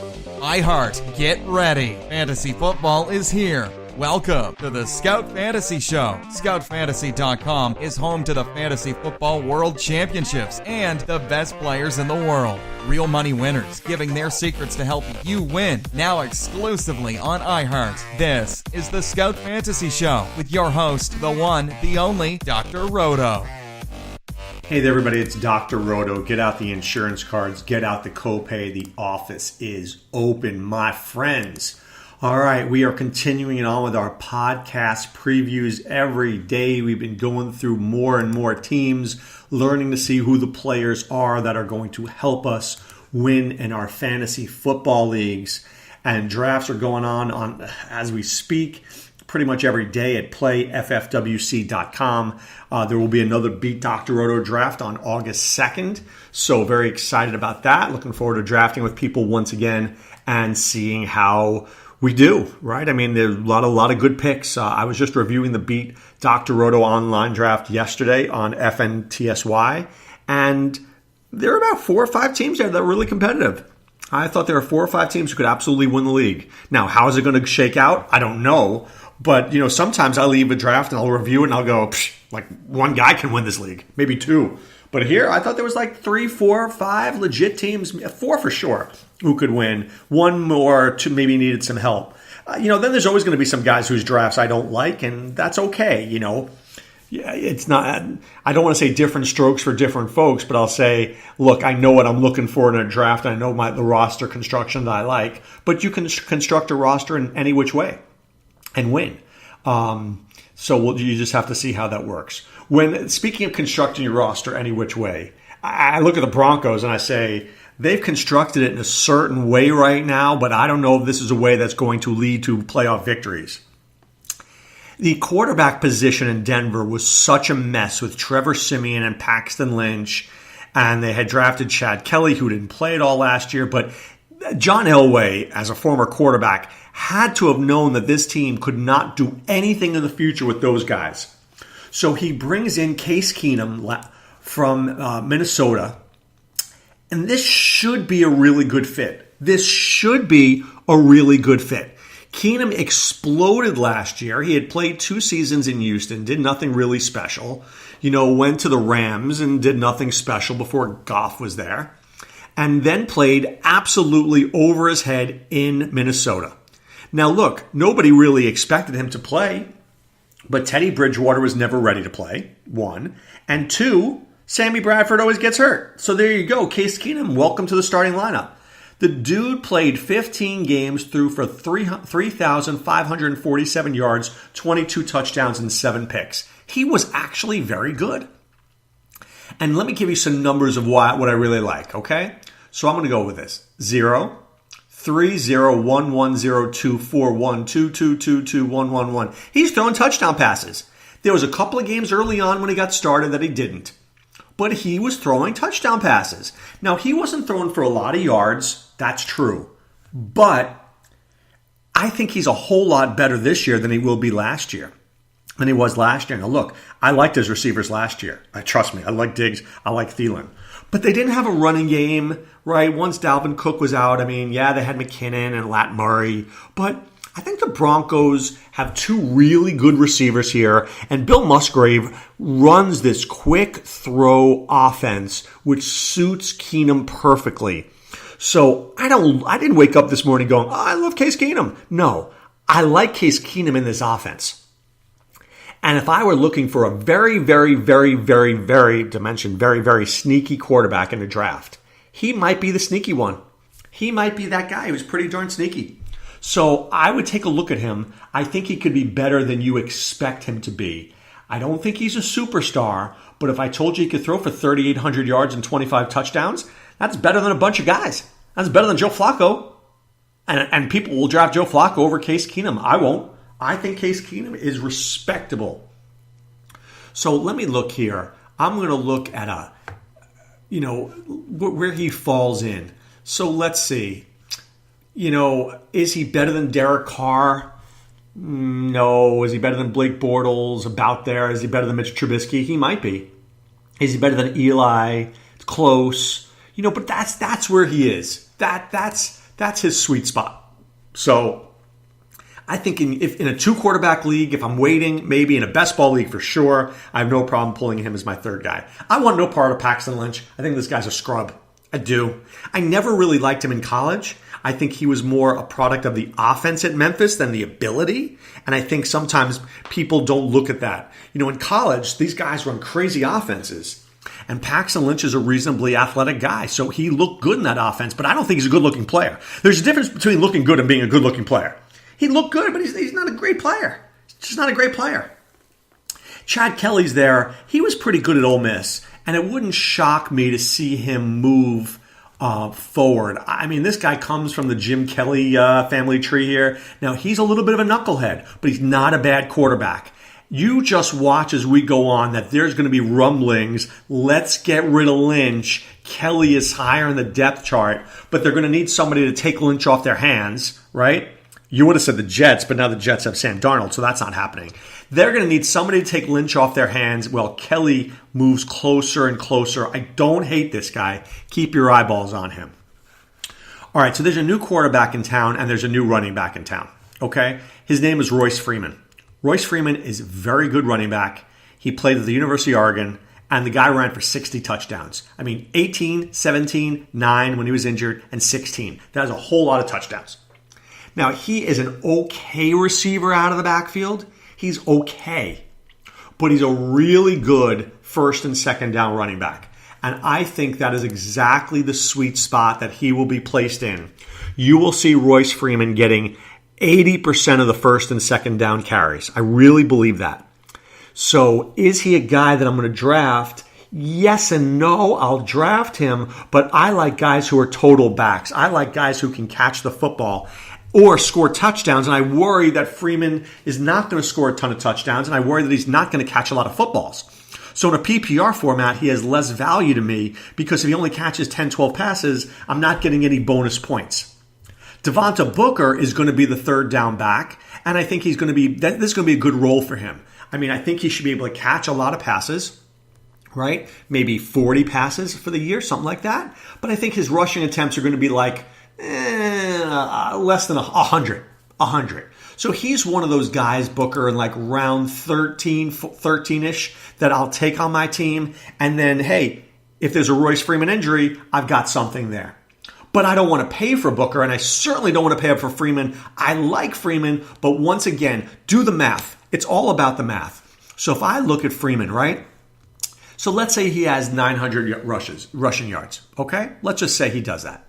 iHeart, get ready. Fantasy football is here. Welcome to the Scout Fantasy Show. ScoutFantasy.com is home to the Fantasy Football World Championships and the best players in the world. Real money winners giving their secrets to help you win. Now exclusively on iHeart. This is the Scout Fantasy Show with your host, the one, the only, Dr. Roto. Hey there, everybody. It's Dr. Roto. Get out the insurance cards. Get out the copay. The office is open, my friends. All right, we are continuing on with our podcast previews every day. We've been going through more and more teams, learning to see who the players are that are going to help us win in our fantasy football leagues. And drafts are going on as we speak pretty much every day at playffwc.com. There will be another Beat Dr. Roto draft on August 2nd. So very excited about that. Looking forward to drafting with people once again and seeing how we do, right? I mean, there's a lot of good picks. I was just reviewing the Beat Dr. Roto online draft yesterday on FNTSY, and there are about 4 or 5 teams there that are really competitive. I thought there were 4 or 5 teams who could absolutely win the league. Now, how is it going to shake out? I don't know. But, sometimes I leave a draft and I'll review it and I'll go, like one guy can win this league, maybe 2. But here, I thought there was like 3, 4, 5 legit teams, 4 for sure, who could win. 1 more, 2 maybe needed some help. Then there's always going to be some guys whose drafts I don't like, and that's okay, Yeah, it's not. I don't want to say different strokes for different folks, but I'll say, look, I know what I'm looking for in a draft. I know the roster construction that I like, but you can construct a roster in any which way and win. So you just have to see how that works. Speaking of constructing your roster any which way, I look at the Broncos and I say, they've constructed it in a certain way right now, but I don't know if this is a way that's going to lead to playoff victories. The quarterback position in Denver was such a mess with Trevor Siemian and Paxton Lynch, and they had drafted Chad Kelly, who didn't play at all last year, but John Elway, as a former quarterback, had to have known that this team could not do anything in the future with those guys. So he brings in Case Keenum from Minnesota, and this should be a really good fit. Keenum exploded last year. He had played 2 seasons in Houston, did nothing really special. Went to the Rams and did nothing special before Goff was there. And then played absolutely over his head in Minnesota. Now look, nobody really expected him to play, but Teddy Bridgewater was never ready to play, 1. And 2, Sammy Bradford always gets hurt. So there you go, Case Keenum, welcome to the starting lineup. The dude played 15 games, threw for 3,547 yards, 22 touchdowns, and 7 picks. He was actually very good. And let me give you some numbers of what I really like, okay? So I'm going to go with this. 0, 3, 0, 1, 1, 0, 2, 4, 1, 2, 2, 2, 2, 1, 1, 1. He's throwing touchdown passes. There was a couple of games early on when he got started that he didn't. But he was throwing touchdown passes. Now, he wasn't throwing for a lot of yards. That's true. But I think he's a whole lot better this year than he will be last year. Than he was last year. Now, look, I liked his receivers last year. Trust me, I like Diggs. I like Thielen. But they didn't have a running game, right? Once Dalvin Cook was out, they had McKinnon and Lat Murray. But I think the Broncos have 2 really good receivers here. And Bill Musgrave runs this quick throw offense, which suits Keenum perfectly. So I didn't wake up this morning going, I love Case Keenum. No, I like Case Keenum in this offense. And if I were looking for a very, very, very, very, very, very, very sneaky quarterback in the draft, he might be the sneaky one. He might be that guy who's pretty darn sneaky. So I would take a look at him. I think he could be better than you expect him to be. I don't think he's a superstar, but if I told you he could throw for 3,800 yards and 25 touchdowns, that's better than a bunch of guys. That's better than Joe Flacco. And people will draft Joe Flacco over Case Keenum. I won't. I think Case Keenum is respectable. So let me look here. I'm going to look at where he falls in. So let's see. Is he better than Derek Carr? No. Is he better than Blake Bortles? About there. Is he better than Mitch Trubisky? He might be. Is he better than Eli? It's close. But that's where he is. That's That's his sweet spot. So I think in a 2-quarterback league, if I'm waiting, maybe in a best ball league for sure, I have no problem pulling him as my third guy. I want no part of Paxton Lynch. I think this guy's a scrub. I do. I never really liked him in college. I think he was more a product of the offense at Memphis than the ability. And I think sometimes people don't look at that. In college, these guys run crazy offenses. And Paxton Lynch is a reasonably athletic guy. So he looked good in that offense, but I don't think he's a good-looking player. There's a difference between looking good and being a good-looking player. He looked good, but he's not a great player. He's just not a great player. Chad Kelly's there. He was pretty good at Ole Miss. And it wouldn't shock me to see him move forward. I mean, this guy comes from the Jim Kelly family tree here. Now, he's a little bit of a knucklehead, but he's not a bad quarterback. You just watch as we go on that there's going to be rumblings. Let's get rid of Lynch. Kelly is higher in the depth chart, but they're going to need somebody to take Lynch off their hands, right? You would have said the Jets, but now the Jets have Sam Darnold, so that's not happening. They're going to need somebody to take Lynch off their hands while Kelly moves closer and closer. I don't hate this guy. Keep your eyeballs on him. All right, so there's a new quarterback in town, and there's a new running back in town, okay? His name is Royce Freeman. Royce Freeman is a very good running back. He played at the University of Oregon, and the guy ran for 60 touchdowns. 18, 17, 9 when he was injured, and 16. That is a whole lot of touchdowns. Now, he is an okay receiver out of the backfield. He's okay. But he's a really good first and second down running back. And I think that is exactly the sweet spot that he will be placed in. You will see Royce Freeman getting 80% of the first and second down carries. I really believe that. So is he a guy that I'm going to draft? Yes and no. I'll draft him, but I like guys who are total backs. I like guys who can catch the football or score touchdowns, and I worry that Freeman is not going to score a ton of touchdowns, and I worry that he's not going to catch a lot of footballs. So in a PPR format, he has less value to me because if he only catches 10, 12 passes, I'm not getting any bonus points. Devonta Booker is going to be the third down back, and I think this is going to be a good role for him. I think he should be able to catch a lot of passes, right? Maybe 40 passes for the year, something like that. But I think his rushing attempts are going to be like less than 100. So he's one of those guys, Booker, in like round 13-ish that I'll take on my team. And then, hey, if there's a Royce Freeman injury, I've got something there. But I don't want to pay for Booker, and I certainly don't want to pay up for Freeman. I like Freeman, but once again, do the math. It's all about the math. So if I look at Freeman, right? So let's say he has 900 rushing yards, okay? Let's just say he does that.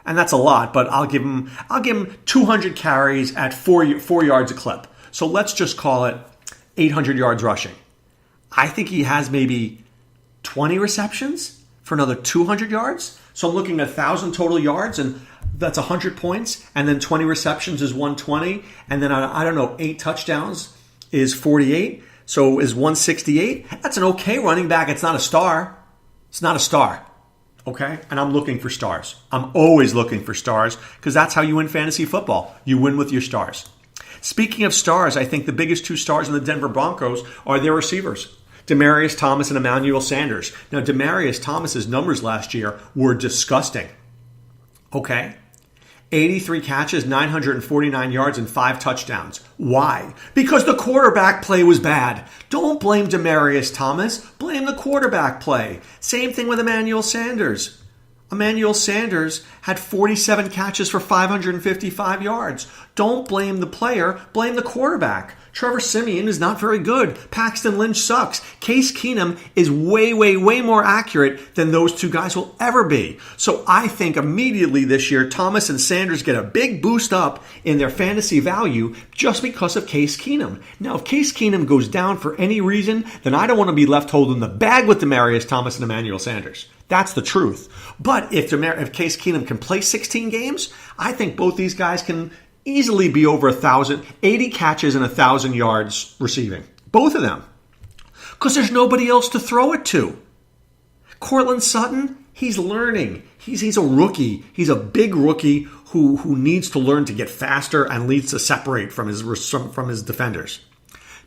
And that's a lot, but I'll give him 200 carries at 4 yards a clip. So let's just call it 800 yards rushing. I think he has maybe 20 receptions for another 200 yards. So I'm looking at 1,000 total yards, and that's 100 points. And then 20 receptions is 120. And then, I don't know, 8 touchdowns is 48. So is 168. That's an okay running back. It's not a star. It's not a star. Okay? And I'm looking for stars. I'm always looking for stars because that's how you win fantasy football. You win with your stars. Speaking of stars, I think the biggest 2 stars in the Denver Broncos are their receivers. Demaryius Thomas and Emmanuel Sanders. Now, Demaryius Thomas's numbers last year were disgusting. Okay? 83 catches, 949 yards, and 5 touchdowns. Why? Because the quarterback play was bad. Don't blame Demaryius Thomas. Blame the quarterback play. Same thing with Emmanuel Sanders. Emmanuel Sanders had 47 catches for 555 yards. Don't blame the player. Blame the quarterback. Trevor Siemian is not very good. Paxton Lynch sucks. Case Keenum is way, way, way more accurate than those 2 guys will ever be. So I think immediately this year, Thomas and Sanders get a big boost up in their fantasy value just because of Case Keenum. Now, if Case Keenum goes down for any reason, then I don't want to be left holding the bag with Demaryius Thomas and Emmanuel Sanders. That's the truth. But if Case Keenum can play 16 games, I think both these guys can easily be over 1,000, 80 catches and 1,000 yards receiving. Both of them. Because there's nobody else to throw it to. Cortland Sutton, he's learning. He's a rookie. He's a big rookie who needs to learn to get faster and needs to separate from his defenders.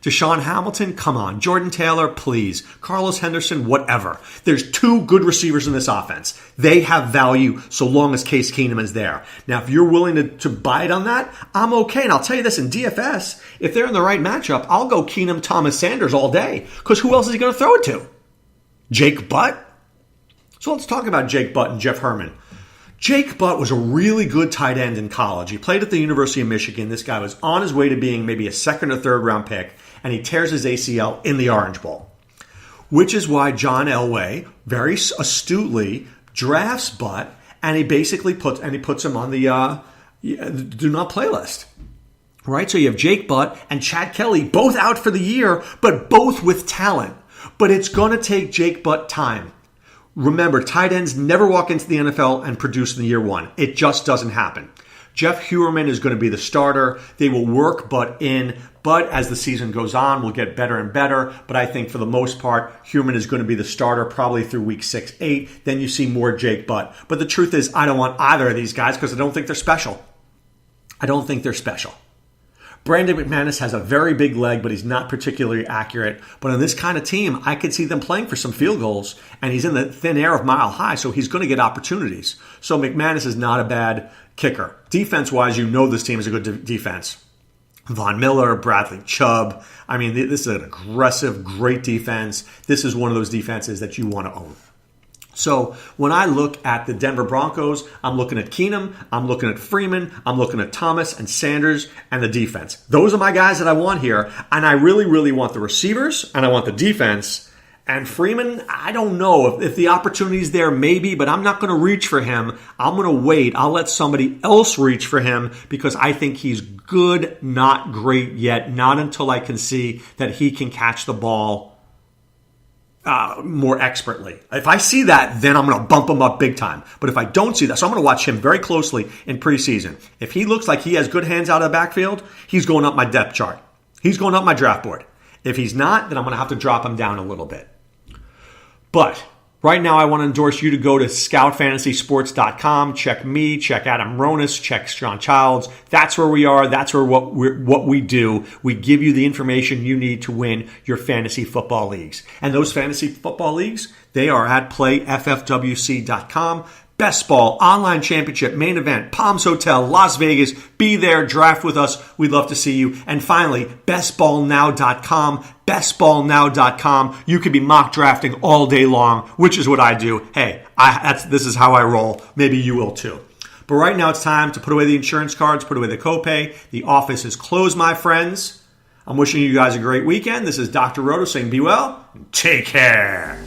Deshaun Hamilton, come on. Jordan Taylor, please. Carlos Henderson, whatever. There's 2 good receivers in this offense. They have value so long as Case Keenum is there. Now, if you're willing to bite on that, I'm okay. And I'll tell you this, in DFS, if they're in the right matchup, I'll go Keenum, Thomas, Sanders all day. Because who else is he going to throw it to? Jake Butt? So let's talk about Jake Butt and Jeff Herman. Jake Butt was a really good tight end in college. He played at the University of Michigan. This guy was on his way to being maybe a second or third round pick, and he tears his ACL in the Orange Bowl. Which is why John Elway very astutely drafts Butt, and he basically puts him on the do not play list. Right? So you have Jake Butt and Chad Kelly both out for the year, but both with talent. But it's going to take Jake Butt time. Remember, tight ends never walk into the NFL and produce in the year 1. It just doesn't happen. Jeff Heuerman is going to be the starter. They will work Butt in. But as the season goes on, will get better and better. But I think for the most part, Heuerman is going to be the starter probably through week 6, 8. Then you see more Jake Butt. But the truth is, I don't want either of these guys because I don't think they're special. I don't think they're special. Brandon McManus has a very big leg, but he's not particularly accurate. But on this kind of team, I could see them playing for some field goals, and he's in the thin air of Mile High, so he's going to get opportunities. So McManus is not a bad kicker. Defense-wise, you know this team is a good defense. Von Miller, Bradley Chubb. I mean, this is an aggressive, great defense. This is one of those defenses that you want to own. So when I look at the Denver Broncos, I'm looking at Keenum, I'm looking at Freeman, I'm looking at Thomas and Sanders and the defense. Those are my guys that I want here, and I really, really want the receivers, and I want the defense. And Freeman, I don't know. If the opportunity's there, maybe, but I'm not going to reach for him. I'm going to wait. I'll let somebody else reach for him because I think he's good, not great yet, not until I can see that he can catch the ball more expertly. If I see that, then I'm going to bump him up big time. But if I don't see that, so I'm going to watch him very closely in preseason. If he looks like he has good hands out of the backfield, he's going up my depth chart. He's going up my draft board. If he's not, then I'm going to have to drop him down a little bit. But right now, I want to endorse you to go to scoutfantasysports.com. Check me, check Adam Ronis, check Sean Childs. That's where we are. That's where what we do. We give you the information you need to win your fantasy football leagues. And those fantasy football leagues, they are at playffwc.com. Best Ball, Online Championship, Main Event, Palms Hotel, Las Vegas. Be there, draft with us. We'd love to see you. And finally, bestballnow.com. Bestballnow.com. You could be mock drafting all day long, which is what I do. Hey, this is how I roll. Maybe you will too. But right now it's time to put away the insurance cards, put away the copay. The office is closed, my friends. I'm wishing you guys a great weekend. This is Dr. Roto saying be well and take care.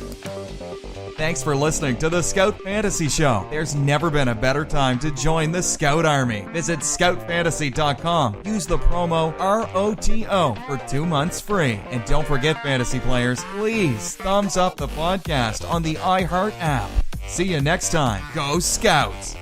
Thanks for listening to the Scout Fantasy Show. There's never been a better time to join the Scout Army. Visit scoutfantasy.com. Use the promo ROTO for 2 months free. And don't forget, fantasy players, please thumbs up the podcast on the iHeart app. See you next time. Go Scouts!